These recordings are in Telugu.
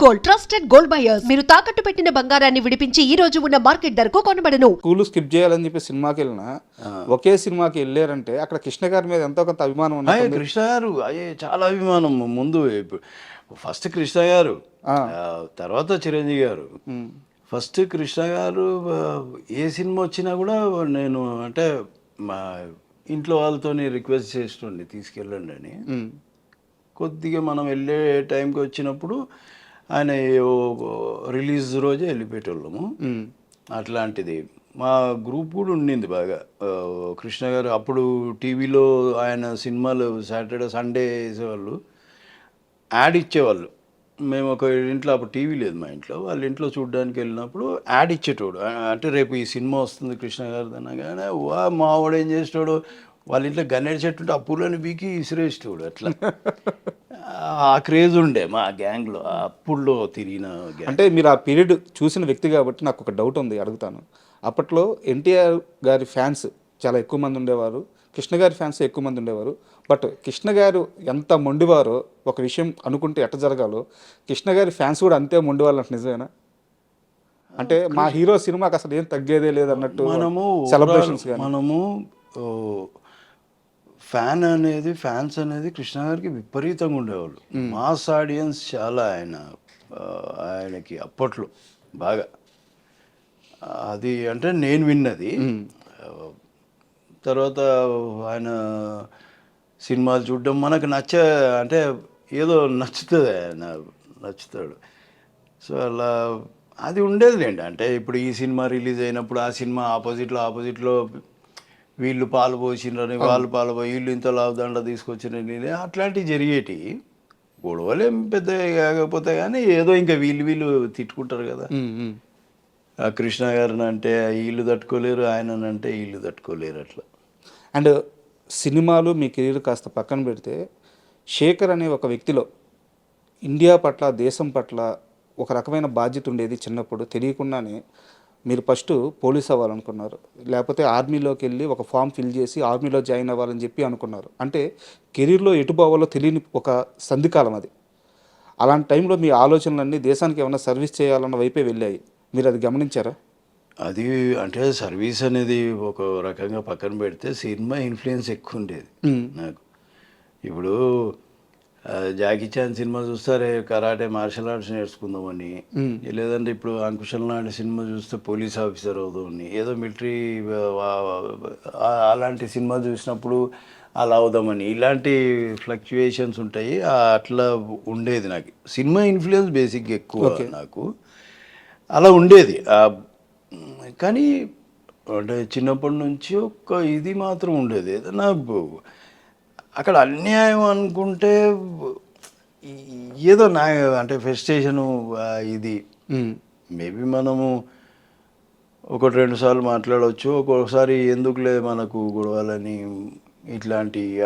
Gold, trusted gold buyers. మీరు తాకట్టు పెట్టిన బంగారాన్ని విడిపించి ఈ రోజు ఉన్న మార్కెట్ ధరకు కొనబడను. స్కూల్ స్కిప్ చేయాలని చెప్పి సినిమాకి వెళ్ళినా ఒకే సినిమాకి వెళ్ళారంటే అక్కడ కృష్ణ గారి మీద ఎంతో కొంత అభిమానం అయ్యే ఉన్నట్టుంది. కృష్ణ గారు అయ్యే చాలా అభిమానం. ముందు ఫస్ట్ కృష్ణ గారు, తర్వాత చిరంజీవి గారు. ఫస్ట్ కృష్ణ గారు ఏ సినిమా వచ్చినా కూడా నేను అంటే మా ఇంట్లో వాళ్ళతో రిక్వెస్ట్ చేస్తుండే తీసుకెళ్ళండి అని. కొద్దిగా మనం వెళ్ళే టైంకి వచ్చినప్పుడు ఆయన రిలీజ్ రోజే వెళ్ళిపోయేటోళ్ళము. అట్లాంటిది మా గ్రూప్ కూడా ఉండింది బాగా. కృష్ణ గారు అప్పుడు టీవీలో ఆయన సినిమాలు సాటర్డే సండే వేసేవాళ్ళు, యాడ్ ఇచ్చేవాళ్ళు. మేము ఒక ఇంట్లో అప్పుడు టీవీ లేదు మా ఇంట్లో, వాళ్ళ ఇంట్లో చూడడానికి వెళ్ళినప్పుడు యాడ్ ఇచ్చేటోడు. అంటే రేపు ఈ సినిమా వస్తుంది కృష్ణ గారిది అనగానే వా మావాడు ఏం చేసేటోడు, వాళ్ళ ఇంట్లో గన్నేడు చెట్టు ఉంటే ఆ పూలని బీకి ఇసిరేసేటోడు. అట్లా ఆ క్రేజ్ ఉండే మా గ్యాంగ్లో అప్పుడులో తిరిగిన గ్యాంగ్. అంటే మీరు ఆ పీరియడ్ చూసిన వ్యక్తి కాబట్టి నాకు ఒక డౌట్ ఉంది, అడుగుతాను. అప్పట్లో ఎన్టీఆర్ గారి ఫ్యాన్స్ చాలా ఎక్కువ మంది ఉండేవారు, కృష్ణ గారి ఫ్యాన్స్ ఎక్కువ మంది ఉండేవారు. బట్ కృష్ణ గారు ఎంత మొండివారో ఒక విషయం అనుకుంటే ఎట్ట జరగాలో కృష్ణ గారి ఫ్యాన్స్ కూడా అంతే మొండివాళ్ళు అంటే నిజమేనా? అంటే మా హీరో సినిమాకి అసలు ఏం తగ్గేదే లేదన్నట్టు సెలబ్రేషన్స్ కానీ మనము ఫ్యాన్స్ అనేది కృష్ణ గారికి విపరీతంగా ఉండేవాళ్ళు. మాస్ ఆడియన్స్ చాలా ఆయనకి అప్పట్లో బాగా. అది అంటే నేను విన్నది. తర్వాత ఆయన సినిమాలు చూడడం మనకు అంటే ఏదో నచ్చుతుంది, ఆయన నచ్చుతాడు. సో అలా అది ఉండేదిలేండి. అంటే ఇప్పుడు ఈ సినిమా రిలీజ్ అయినప్పుడు ఆ సినిమా ఆపోజిట్లో వీళ్ళు పాలు పోసినని, వాళ్ళు పాలు పోయి వీళ్ళు ఇంత లాభదండ తీసుకొచ్చినని, అట్లాంటివి జరిగేటి. గొడవలేం పెద్ద కాకపోతే కానీ ఏదో ఇంకా వీళ్ళు తిట్టుకుంటారు కదా. ఆ కృష్ణ గారిని అంటే వీళ్ళు తట్టుకోలేరు, ఆయనంటే వీళ్ళు తట్టుకోలేరు అట్లా. అండ్ సినిమాలు మీ కెరీర్ కాస్త పక్కన పెడితే శేఖర్ అనే ఒక వ్యక్తిలో ఇండియా పట్ల, దేశం పట్ల ఒక రకమైన బాధ్యత ఉండేది. చిన్నప్పుడు తెలియకుండానే మీరు ఫస్ట్ పోలీస్ అవ్వాలనుకున్నారు, లేకపోతే ఆర్మీలోకి వెళ్ళి ఒక ఫామ్ ఫిల్ చేసి ఆర్మీలో జాయిన్ అవ్వాలని చెప్పి అనుకున్నారు. అంటే కెరీర్లో ఎటు పోవాలో తెలియని ఒక సంధికాలం అది. అలాంటి టైంలో మీ ఆలోచనలన్నీ దేశానికి ఏమైనా సర్వీస్ చేయాలన్న వైపే వెళ్ళాయి. మీరు అది గమనించారా? అది అంటే సర్వీస్ అనేది ఒక రకంగా పక్కన పెడితే సినిమా ఇన్ఫ్లుయెన్స్ ఎక్కువ ఉండేది నాకు. ఇప్పుడు జాకీ చాన్ సినిమా చూస్తారే కరాటే మార్షల్ ఆర్ట్స్ నేర్చుకుందామని, లేదంటే ఇప్పుడు అంకుశల్ నాయుడు సినిమా చూస్తే పోలీస్ ఆఫీసర్ అవుదామని, ఏదో మిలిటరీ అలాంటి సినిమా చూసినప్పుడు అలా అవుదామని, ఇలాంటి ఫ్లక్చుయేషన్స్ ఉంటాయి. అట్లా ఉండేది నాకు. సినిమా ఇన్ఫ్లుయెన్స్ బేసిక్గా ఎక్కువ నాకు అలా ఉండేది. కానీ అంటే చిన్నప్పటి నుంచి ఒక ఇది మాత్రం ఉండేది, ఏదైనా అక్కడ అన్యాయం అనుకుంటే ఏదో అంటే ఫ్రస్ట్రేషను ఇది మేబీ మనము ఒకటి రెండు సార్లు మాట్లాడవచ్చు, ఒక్కొక్కసారి ఎందుకులే మనకు గొడవలని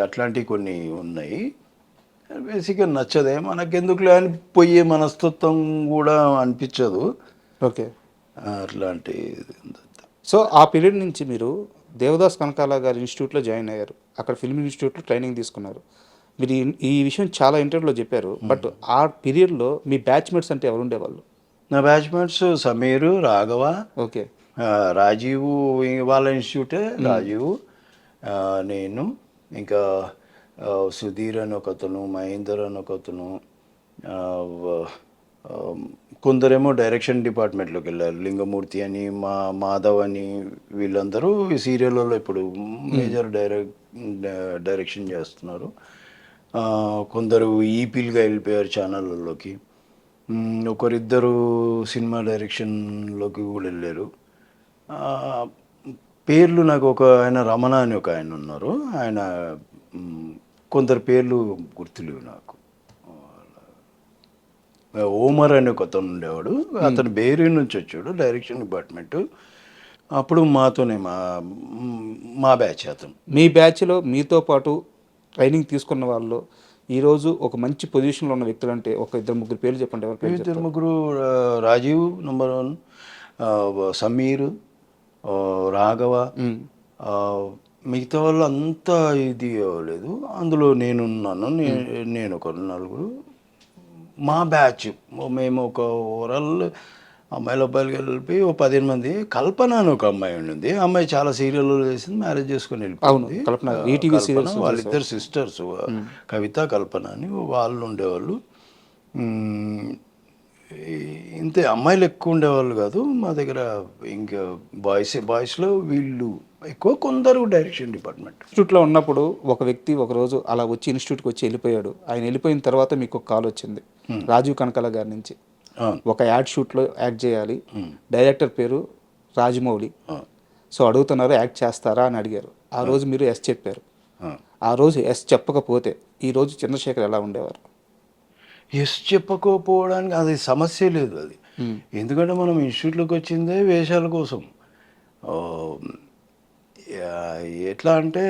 అట్లాంటివి కొన్ని ఉన్నాయి. బేసిక్గా నచ్చదే, మనకెందుకులే అని పోయే మనస్తత్వం కూడా అనిపించదు. ఓకే, అట్లాంటి. సో ఆ పీరియడ్ నుంచి మీరు దేవదాస్ కనకాల గారి ఇన్స్టిట్యూట్లో జాయిన్ అయ్యారు, అక్కడ ఫిల్మ్ ఇన్స్టిట్యూట్లో ట్రైనింగ్ తీసుకున్నారు. మీరు ఈ విషయం చాలా ఇంటర్వ్యూలో చెప్పారు. బట్ ఆ పీరియడ్లో మీ బ్యాచ్మేట్స్ అంటే ఎవరు ఉండేవాళ్ళు? నా బ్యాచ్మేట్స్ సమీరు, రాఘవ, ఓకే, రాజీవ్ వాళ్ళ ఇన్స్టిట్యూటే, రాజీవ్, నేను, ఇంకా సుధీర్ అని ఒకతను, మహేందర్ అని ఒకతను, కొందరేమో డైరెక్షన్ డిపార్ట్మెంట్లోకి వెళ్ళారు, లింగమూర్తి అని, మాధవ్ అని, వీళ్ళందరూ ఈ సీరియల్లో ఇప్పుడు మేజర్ డైరెక్షన్ చేస్తున్నారు. కొందరు ఈపీలుగా వెళ్ళిపోయారు ఛానళ్ళలోకి, ఒకరిద్దరు సినిమా డైరెక్షన్లోకి కూడా వెళ్ళారు. పేర్లు నాకు ఆయన రమణ అని ఒక ఆయన ఉన్నారు, ఆయన కొందరు పేర్లు గుర్తులేవు నాకు. ఓమర్ అని ఒక అతను ఉండేవాడు, అతను బేరీ నుంచి వచ్చాడు డైరెక్షన్ డిపార్ట్మెంట్. అప్పుడు మాతోనే మా బ్యాచ్ అతను. మీ బ్యాచ్లో మీతో పాటు ట్రైనింగ్ తీసుకున్న వాళ్ళు ఈరోజు ఒక మంచి పొజిషన్లో ఉన్న వ్యక్తులు అంటే ఒక ఇద్దరు ముగ్గురు పేర్లు చెప్పండి. ఎవరు? ఇద్దరు ముగ్గురు. రాజీవ్ నెంబర్ 1, సమీర్, రాఘవ, మిగతా వాళ్ళు అంతా ఇది అవ్వలేదు. అందులో నేనున్నాను, నేను ఒక 4 మా బ్యాచ్ మేము ఒక ఓవరాల్ అమ్మాయిలు అబ్బాయిలు కలిపి ఓ 15 మంది. కల్పన అని ఒక అమ్మాయి ఉండింది. ఆ అమ్మాయి చాలా సీరియల్లో చేసింది, మ్యారేజ్ చేసుకొని వెళ్ళిపోయింది. కల్పన, ఈటీవీ కల్పన, సీరియల్స్ వాళ్ళిద్దరు సిస్టర్స్, కవిత కల్పన అని వాళ్ళు ఉండేవాళ్ళు. ఇంతే, అమ్మాయిలు ఎక్కువ ఉండేవాళ్ళు కాదు మా దగ్గర. ఇంకా బాయ్స్లో వీళ్ళు ఎక్కువ, కొందరు డైరెక్షన్ డిపార్ట్మెంట్. ఇన్స్టిట్యూట్లో ఉన్నప్పుడు ఒక వ్యక్తి ఒకరోజు అలా వచ్చి ఇన్స్టిట్యూట్కి వచ్చి వెళ్ళిపోయాడు. ఆయన వెళ్ళిపోయిన తర్వాత మీకు ఒక కాల్ వచ్చింది రాజీవ్ కనకాల గారి నుంచి. ఒక యాడ్ షూట్లో యాక్ట్ చేయాలి, డైరెక్టర్ పేరు రాజమౌళి, సో అడుగుతున్నారు యాక్ట్ చేస్తారా అని అడిగారు. ఆ రోజు మీరు ఎస్ చెప్పారు. ఆ రోజు ఎస్ చెప్పకపోతే ఈరోజు చంద్రశేఖర్ ఎలా ఉండేవారు? ఎస్ చెప్పకపోవడానికి అది సమస్య లేదు అది. ఎందుకంటే మనం ఇన్స్టిట్యూట్లోకి వచ్చిందే వేషాల కోసం. ఎట్లా అంటే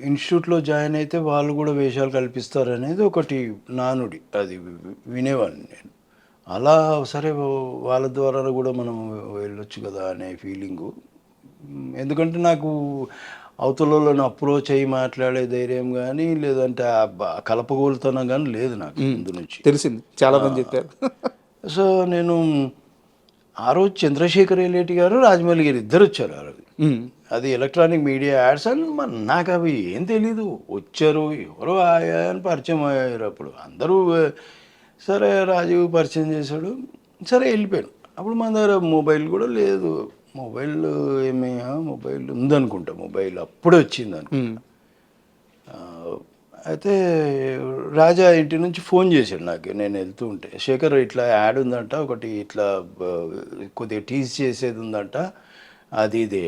ఇన్స్టిట్యూట్లో జాయిన్ అయితే వాళ్ళు కూడా వేషాలు కల్పిస్తారు అనేది ఒకటి నానుడి, అది వినేవాడిని నేను. అలా సరే వాళ్ళ ద్వారా కూడా మనం వెళ్ళొచ్చు కదా అనే ఫీలింగు. ఎందుకంటే నాకు అవతలలో అప్రోచ్ అయ్యి మాట్లాడే ధైర్యం కానీ, లేదంటే కలపగోలుతనం కానీ లేదు నాకు ముందు నుంచి. తెలిసింది, చాలా మంది చెప్పారు. సో నేను ఆ రోజు చంద్రశేఖర్ ఎల్లేటి గారు, రాజమౌళి గారు ఇద్దరు వచ్చారు ఆ రోజు. అది ఎలక్ట్రానిక్ మీడియా యాడ్స్ అని నాకు అవి ఏం తెలీదు. వచ్చారు, ఎవరో అని పరిచయం అయ్యారు. అప్పుడు అందరూ సరే రాజీవ్ పరిచయం చేశాడు, సరే వెళ్ళిపోయాను. అప్పుడు మన దగ్గర మొబైల్ కూడా లేదు. మొబైల్ మొబైల్ ఉందనుకుంటా, మొబైల్ అప్పుడే వచ్చింది అనుకుంటా. అయితే రాజా ఇంటి నుంచి ఫోన్ చేశాడు నాకు, నేను వెళ్తూ ఉంటే, శేఖర్ ఇట్లా యాడ్ ఉందంట, ఒకటి ఇట్లా కొద్దిగా టీజ్ చేసేది ఉందంట, అది ఇది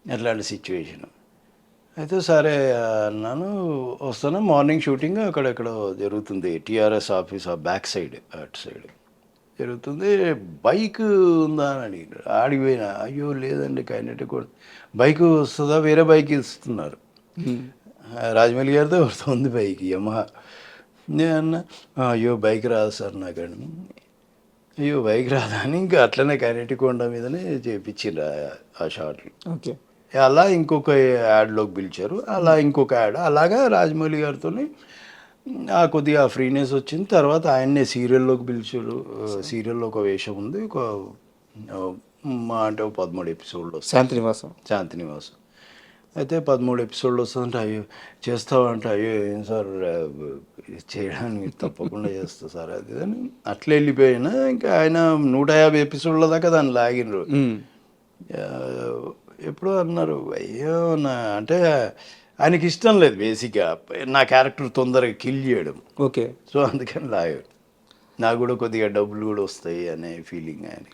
అట్లాంటి సిచ్యువేషన్. అయితే సరే అన్నాను, వస్తాను. మార్నింగ్ షూటింగ్ అక్కడెక్కడ జరుగుతుంది, టీఆర్ఎస్ ఆఫీస్ ఆ బ్యాక్ సైడ్, అటు సైడ్ జరుగుతుంది. బైక్ ఉందా అని అడిగారు. ఆడిపోయినా, అయ్యో లేదండి కైనెటిక్ బైక్ వస్తుందా, వేరే బైక్ ఇస్తున్నారు. రాజమౌళి గారితో వస్తుంది బైక్, యమహా. నేను అన్నా, అయ్యో బైక్ రాదు సార్ నాకండి. అయ్యో బైక్ రాదా అని ఇంకా అట్లనే కైనెటిక్ హోండా మీదనే చేయించారు ఆ షాట్లు. ఓకే, అలా ఇంకొక యాడ్లోకి పిలిచారు, అలా ఇంకొక యాడ్, అలాగా రాజమౌళి గారితో కొద్దిగా ఫ్రీనెస్ వచ్చింది. తర్వాత ఆయన్నే సీరియల్లోకి పిలిచారు. సీరియల్లో ఒక వేషం ఉంది, ఒక మా అంటే 13 ఎపిసోడ్లు వస్తాయి, శాంతినివాసం. అయితే 13 ఎపిసోడ్లు వస్తుందంటే, అయ్యో చేస్తావంటే, అయ్యో ఏం సార్ చేయడానికి తప్పకుండా చేస్తా సార్ అది అని అట్లా వెళ్ళిపోయినా. ఇంకా ఆయన 150 ఎపిసోడ్ల దాకా దాన్ని లాగినరు. ఎప్పుడో అన్నారు, అయ్యో అంటే ఆయనకి ఇష్టం లేదు బేసిక్గా నా క్యారెక్టర్ తొందరగా కిల్ చేయడం. ఓకే, సో అందుకని లాగాడు. నాకు కూడా కొద్దిగా డబ్బులు కూడా వస్తాయి అనే ఫీలింగ్ ఆయన.